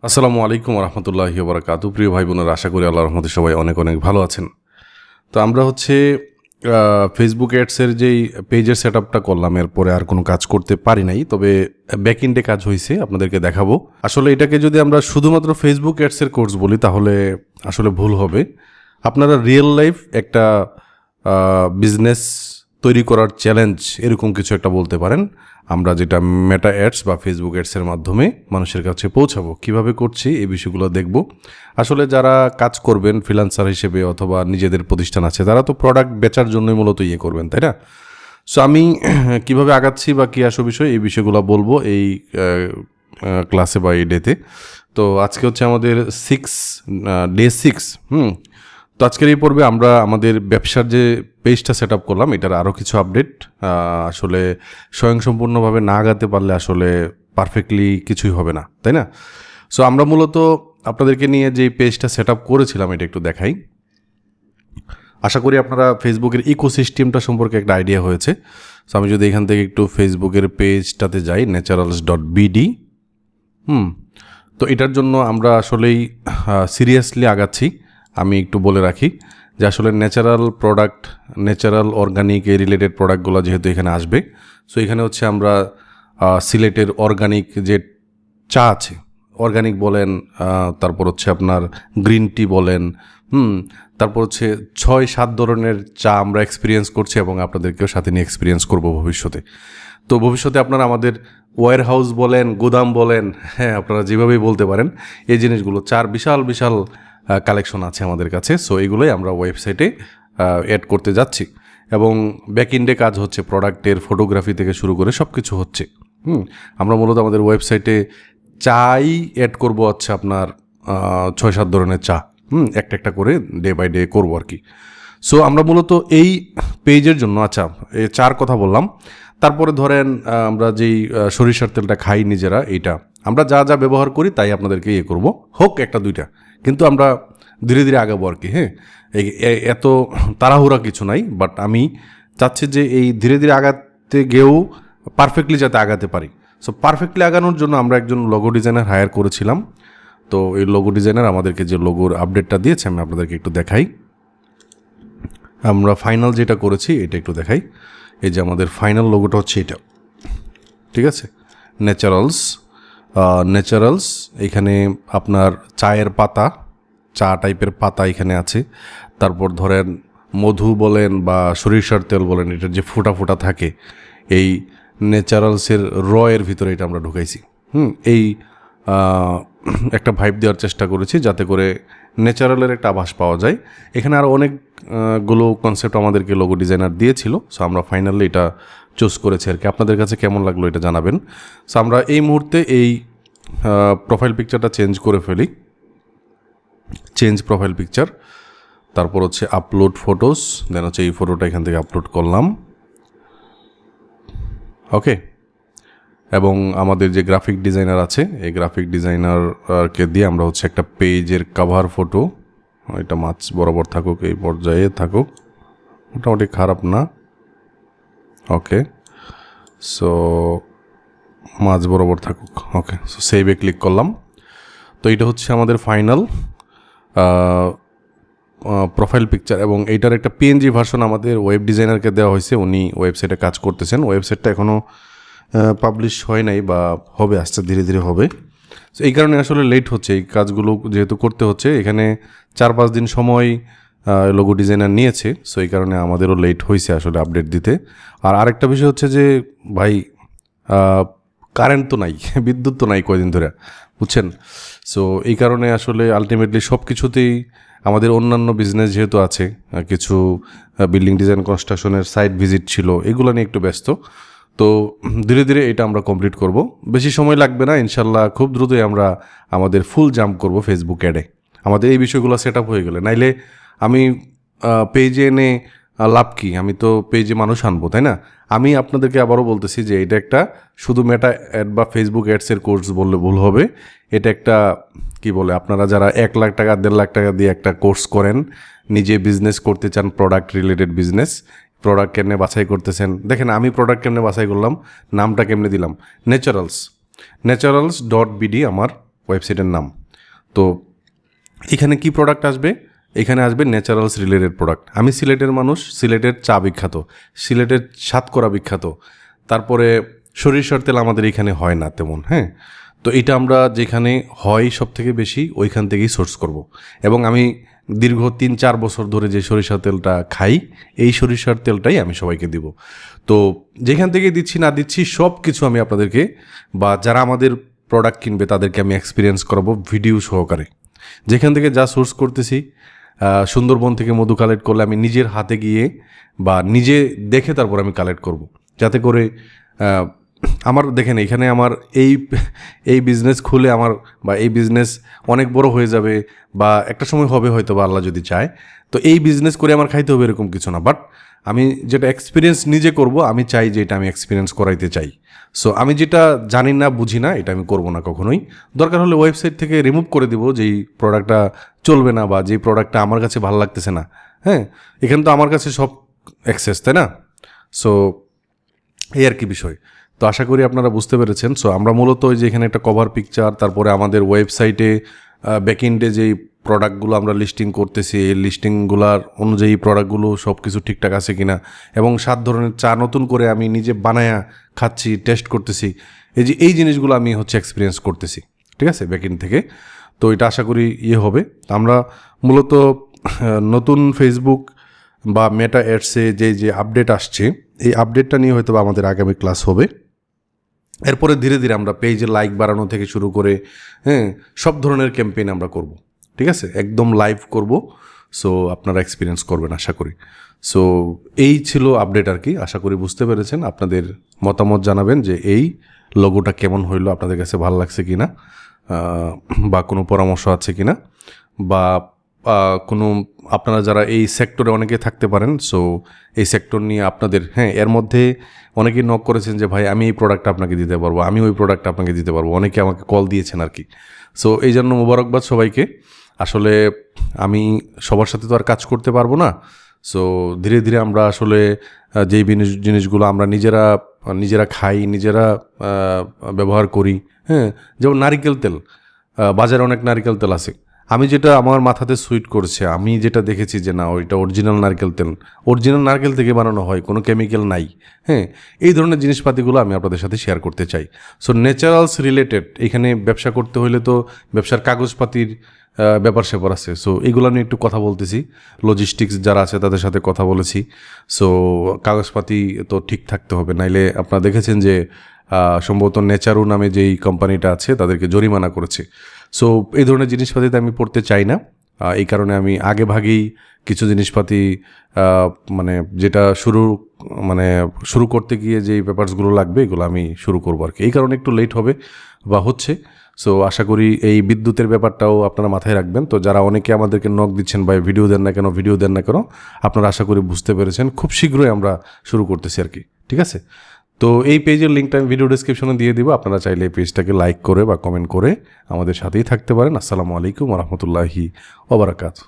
আসসালামু আলাইকুম রহমতুল্লাহি ওবরাকাতু। প্রিয় ভাই বোনেরা, আশা করি আল্লাহর রহমতে সবাই অনেক অনেক ভালো আছেন। তো আমরা ফেসবুক অ্যাডসের যেই পেজের সেট আপটা করলাম, এরপরে আর কোনো কাজ করতে পারি নাই, তবে ব্যাক এন্ডে কাজ হয়েছে, আপনাদেরকে দেখাবো। আসলে এটাকে যদি আমরা শুধুমাত্র ফেসবুক অ্যাডসের কোর্স বলি তাহলে আসলে ভুল হবে। আপনারা রিয়েল লাইফ একটা বিজনেস তৈরি করার চ্যালেঞ্জ এরকম কিছু একটা বলতে পারেন, আমরা যেটা মেটা অ্যাডস বা ফেসবুক অ্যাডসের মাধ্যমে মানুষের কাছে পৌঁছাবো। কিভাবে করছি এই বিষয়গুলো দেখব। আসলে যারা কাজ করবেন ফ্রিল্যান্সার হিসেবে অথবা নিজেদের প্রতিষ্ঠান আছে, তারা তো প্রোডাক্ট বেচার জন্যই মূলত করবেন, তাই না? সো আমি কিভাবে আগাচ্ছি বা কী আসো বিষয়, এই বিষয়গুলো বলবো এই ক্লাসে বা এই ডেতে। তো আজকে হচ্ছে আমাদের ডে 6। তো আজকের এই পর্বে আমরা আমাদের ব্যবসার যে পেজটা সেট আপ করলাম, এটার আরও কিছু আপডেট। আসলে স্বয়ংসম্পূর্ণভাবে না আগাতে পারলে আসলে পারফেক্টলি কিছুই হবে না, তাই না? সো আমরা মূলত আপনাদেরকে নিয়ে যে পেজটা সেট আপ করেছিলাম, এটা একটু দেখাই। আশা করি আপনারা ফেসবুকের ইকোসিস্টেমটা সম্পর্কে একটা আইডিয়া হয়েছে। সো আমি যদি এখান থেকে একটু ফেসবুকের পেজটাতে যাই, naturals.bd। তো এটার জন্য আমরা আসলেই সিরিয়াসলি আগাচ্ছি। আমি একটু বলে রাখি যে আসলে ন্যাচারাল অর্গানিক এই রিলেটেড প্রোডাক্টগুলো যেহেতু এখানে আসবে, সো এখানে হচ্ছে আমরা সিলেটের অর্গানিক যে চা আছে, অর্গানিক বলেন, তারপর হচ্ছে আপনার গ্রিন টি বলেন, তারপর হচ্ছে 6-7 ধরনের চা আমরা এক্সপিরিয়েন্স করছি এবং আপনাদেরকেও সাথে নিয়ে এক্সপিরিয়েন্স করব ভবিষ্যতে। তো ভবিষ্যতে আপনারা আমাদের ওয়্যার হাউস বলেন, গোদাম বলেন, হ্যাঁ আপনারা যেভাবেই বলতে পারেন, এই জিনিসগুলো চার বিশাল বিশাল কালেকশন আছে আমাদের কাছে। সো এগুলোই আমরা ওয়েবসাইটে অ্যাড করতে যাচ্ছি এবং ব্যাক এন্ডে কাজ হচ্ছে, প্রোডাক্টের ফটোগ্রাফি থেকে শুরু করে সব কিছু হচ্ছে। আমরা মূলত আমাদের ওয়েবসাইটে চাই অ্যাড করবো হচ্ছে আপনার 6-7 ধরনের চা, একটা একটা করে ডে বাই ডে করবো আর কি। সো আমরা মূলত এই পেজের জন্য, আচ্ছা এই চার কথা বললাম, তারপরে ধরেন আমরা যেই সরিষার তেলটা খাই নিজেরা, এইটা আমরা যা যা ব্যবহার করি তাই আপনাদেরকে করব, হোক একটা দুইটা, কিন্তু আমরা ধীরে ধীরে আগাবো আর কি। হ্যাঁ, এত তাড়াহুড়া কিছু নাই, বাট আমি চাচ্ছি যে এই ধীরে ধীরে আগাতে গিয়েও পারফেক্টলি যাতে আগাতে পারি। সো পারফেক্টলি আগানোর জন্য আমরা একজন লোগো ডিজাইনার হায়ার করেছিলাম। তো এই লোগো ডিজাইনার আমাদেরকে যে লোগোর আপডেটটা দিয়েছে, আমি আপনাদেরকে একটু দেখাই। আমরা ফাইনাল যেটা করেছি এটা একটু দেখাই। এই যে আমাদের ফাইনাল লোগোটা হচ্ছে এটা, ঠিক আছে? ন্যাচারালস এখানে আপনার চায়ের পাতা, চা টাইপের পাতা এখানে আছে। তারপর ধরেন মধু বলেন বা সরিষার তেল বলেন, এটার যে ফোঁটা ফোঁটা থাকে, এই ন্যাচারালসের এর ভিতরে এটা আমরা ঢুকাইছি। এই একটা ভাইব দেওয়ার চেষ্টা করেছি যাতে করে ন্যাচারালের একটা আভাস পাওয়া যায়। এখানে আরও অনেকগুলো কনসেপ্ট আমাদেরকে লোগো ডিজাইনার দিয়েছিল। সো আমরা ফাইনালি এটা চুজ করেছি আর কি। আপনাদের কাছে কেমন লাগলো এটা জানাবেন। সো আমরা এই মুহূর্তে এই প্রোফাইল পিকচারটা চেঞ্জ করে ফেলি, চেঞ্জ প্রোফাইল পিকচার, তারপর হচ্ছে আপলোড ফটোস, দেন হচ্ছে এই ফটোটা এখান থেকে আপলোড করলাম, ওকে। এবং আমাদের যে গ্রাফিক ডিজাইনার আছে, এই গ্রাফিক ডিজাইনারকে দিয়ে আমরা হচ্ছে একটা পেজের কভার ফটো, এটা মাছ বরাবর থাকুক, এই পর্যায়ে থাকুক, মোটামুটি খারাপ না, ওকে। সো মাছ বরাবর থাকুক, ওকে। সো সেভে ক্লিক করলাম। তো এটা হচ্ছে আমাদের ফাইনাল প্রোফাইল পিকচার এবং এইটার একটা পিএনজি ভার্সন আমাদের ওয়েব ডিজাইনারকে দেওয়া হয়েছে। উনি ওয়েবসাইটে কাজ করতেছেন। ওয়েবসাইটটা এখনও পাবলিশ হয় নাই বা হবে, আসতে ধীরে ধীরে হবে। সো এই কারণে আসলে লেট হচ্ছে, এই কাজগুলো যেহেতু করতে হচ্ছে। এখানে 4-5 দিন সময় লোগো ডিজাইনার নিয়েছে। সো এই কারণে আমাদেরও লেট হয়েছে আসলে আপডেট দিতে। আর আরেকটা বিষয় হচ্ছে যে ভাই, কারেন্ট তো নাই, বিদ্যুৎ তো নাই কয়দিন ধরে, বুঝছেন? সো এই কারণে আসলে আলটিমেটলি সব কিছুতেই আমাদের অন্যান্য বিজনেস যেহেতু আছে, কিছু বিল্ডিং ডিজাইন কনস্ট্রাকশনের সাইট ভিজিট ছিল, এগুলো নিয়ে একটু ব্যস্ত। তো ধীরে ধীরে এটা আমরা কমপ্লিট করব, বেশি সময় লাগবে না ইনশাল্লাহ। খুব দ্রুতই আমরা আমাদের ফুল জাম্প করব ফেসবুক অ্যাডে, আমাদের এই বিষয়গুলো সেট আপ হয়ে গেলে। নাইলে আমি পেজে এনে লাভ কি? আমি তো পেজে মানুষ আনবো, তাই না? আমি আপনাদেরকে আবারও বলতেছি যে এটা একটা শুধু মেটা অ্যাড বা ফেসবুক অ্যাডসের কোর্স বললে ভুল হবে। এটা একটা কি বলে, আপনারা যারা 1 লাখ টাকা 1.5 লাখ টাকা দিয়ে একটা কোর্স করেন, নিজে বিজনেস করতে চান, প্রোডাক্ট রিলেটেড বিজনেস, প্রোডাক্ট কেমনে বাছাই করতেছেন, দেখেন আমি প্রোডাক্ট কেমনে বাছাই করলাম, নামটা কেমনে দিলাম, ন্যাচারালস.bd আমার ওয়েবসাইটের নাম। তো এখানে কি প্রোডাক্ট আসবে? এখানে আসবে ন্যাচারালস রিলেটেড প্রোডাক্ট। আমি সিলেটের মানুষ, সিলেটের চা বিখ্যাত, সিলেটের সাতকরা বিখ্যাত, তারপরে সরিষার তেল আমাদের এখানে হয় না তেমন, হ্যাঁ। তো এটা আমরা যেখানে হয় সব থেকে বেশি ওইখান থেকেই সোর্স করব। এবং আমি দীর্ঘ 3-4 বছর ধরে যে সরিষার তেলটা খাই, এই সরিষার তেলটাই আমি সবাইকে দিব। তো যেখান থেকে দিচ্ছি না দিচ্ছি সব কিছু আমি আপনাদেরকে বা যারা আমাদের প্রোডাক্ট কিনবে তাদেরকে আমি এক্সপিরিয়েন্স করাবো ভিডিও সহকারে। যেখান থেকে যা সোর্স করতেছি, সুন্দরবন থেকে মধু কালেক্ট করলে আমি নিজের হাতে গিয়ে বা নিজে দেখে তারপর আমি কালেক্ট করব, যাতে করে আমার দেখেন এখানে আমার এই বিজনেস খুলে আমার বা এই বিজনেস অনেক বড় হয়ে যাবে বা একটা সময় হবে হয়তো বা আল্লাহ যদি চায়। তো এই বিজনেস করে আমার খাইতে হবে এরকম কিছু না, বাট আমি যেটা এক্সপিরিয়েন্স নিজে করব, আমি চাই যে এটা আমি এক্সপিরিয়েন্স করাইতে চাই। সো আমি যেটা জানি না বুঝি না এটা আমি করব না কখনোই। দরকার হলে ওয়েবসাইট থেকে রিমুভ করে দেবো যেই প্রোডাক্টটা চলবে না বা যেই প্রোডাক্টটা আমার কাছে ভালো লাগতেছে না, হ্যাঁ। এখানে তো আমার কাছে সব অ্যাক্সেস, তাই না? সো এই আর কি বিষয়। তো আশা করি আপনারা বুঝতে পেরেছেন। সো আমরা মূলত ওই যে এখানে একটা কভার পিকচার, তারপরে আমাদের ওয়েবসাইটে ব্যাকএন্ডে যেই প্রোডাক্টগুলো আমরা লিস্টিং করতেছি, এই লিস্টিংগুলোর অনুযায়ী প্রোডাক্টগুলো সব কিছু ঠিকঠাক আছে কিনা, এবং 7 ধরনের চা নতুন করে আমি নিজে বানায়া খাচ্ছি, টেস্ট করতেছি, এই জিনিসগুলো আমি এক্সপিরিয়েন্স করতেছি, ঠিক আছে, ব্যাকএন্ড থেকে। তো এটা আশা করি হবে। আমরা মূলত নতুন ফেসবুক বা মেটা অ্যাডসে যে আপডেট আসছে, এই আপডেটটা নিয়ে হয়তো আমাদের আগামী ক্লাস হবে। এরপরে ধীরে ধীরে আমরা পেজে লাইক বাড়ানো থেকে শুরু করে, হ্যাঁ, সব ধরনের ক্যাম্পেইন আমরা করব, ঠিক আছে, একদম লাইভ করব। সো আপনারা এক্সপিরিয়েন্স করবেন আশা করি। সো এই ছিল আপডেট আর কি। আশা করি বুঝতে পেরেছেন। আপনাদের মতামত জানাবেন যে এই লোগোটা কেমন হইলো, আপনাদের কাছে ভালো লাগছে কি না, বা কোনো পরামর্শ আছে কি না, বা কোনো আপনারা যারা এই সেক্টরে অনেকে থাকতে পারেন, সো এই সেক্টর নিয়ে আপনাদের, হ্যাঁ, এর মধ্যে অনেকেই নক করেছেন যে ভাই আমি এই প্রোডাক্টটা আপনাকে দিতে পারবো, আমি ওই প্রোডাক্টটা আপনাকে দিতে পারবো, অনেকে আমাকে কল দিয়েছেন আর কি। সো এই জন্য মোবারকবাদ সবাইকে। আসলে আমি সবার সাথে তো আর কাজ করতে পারবো না। সো ধীরে ধীরে আমরা আসলে যেই জিনিসগুলো আমরা নিজেরা খাই, নিজেরা ব্যবহার করি, হ্যাঁ, যেমন নারিকেল তেল, বাজারে অনেক নারিকেল তেল আছে। আমি যেটা আমার মাথাতে সুইট করছে, আমি যেটা দেখেছি যে না ওইটা অরিজিনাল নারকেল তেল, অরিজিনাল নারকেল থেকে বানানো হয়, কোনো কেমিক্যাল নাই, হ্যাঁ। এই ধরনের জিনিসপাতিগুলো আমি আপনাদের সাথে শেয়ার করতে চাই। সো ন্যাচারালস রিলেটেড, এখানে ব্যবসা করতে হলে তো ব্যবসার কাগজপাতির ব্যাপার স্যাপার আছে। সো এইগুলো নিয়ে একটু কথা বলতেছি, লজিস্টিক্স যারা আছে তাদের সাথে কথা বলেছি। সো কাগজপাতি তো ঠিক থাকতে হবে, নাইলে আপনারা দেখেছেন যে সম্ভবত নেচারু নামে যেই কোম্পানিটা আছে তাদেরকে জরিমানা করেছে। সো এই ধরনের জিনিসপাতিতে আমি পড়তে চাই না। এই কারণে আমি আগে ভাগেই কিছু জিনিসপাতি মানে যেটা শুরু করতে গিয়ে যেই পেপারসগুলো লাগবে এগুলো আমি শুরু করবো আর কি। এই কারণে একটু লেট হবে বা হচ্ছে। সো আশা করি এই বিদ্যুতের ব্যাপারটাও আপনারা মাথায় রাখবেন। তো যারা অনেকে আমাদেরকে নক দিচ্ছেন ভাই ভিডিও দেন না কেন, আপনারা আশা করি বুঝতে পেরেছেন। খুব শীঘ্রই আমরা শুরু করতেছি আর কি, ঠিক আছে। তো এই পেজের লিঙ্কটা আমি ভিডিও ডেসক্রিপশনে দিয়ে দিব। আপনারা চাইলে এই পেজটাকে লাইক করে বা কমেন্ট করে আমাদের সাথেই থাকতে পারেন। আসসালামু আলাইকুম ওয়া রাহমাতুল্লাহি ওয়া বারাকাতুহু।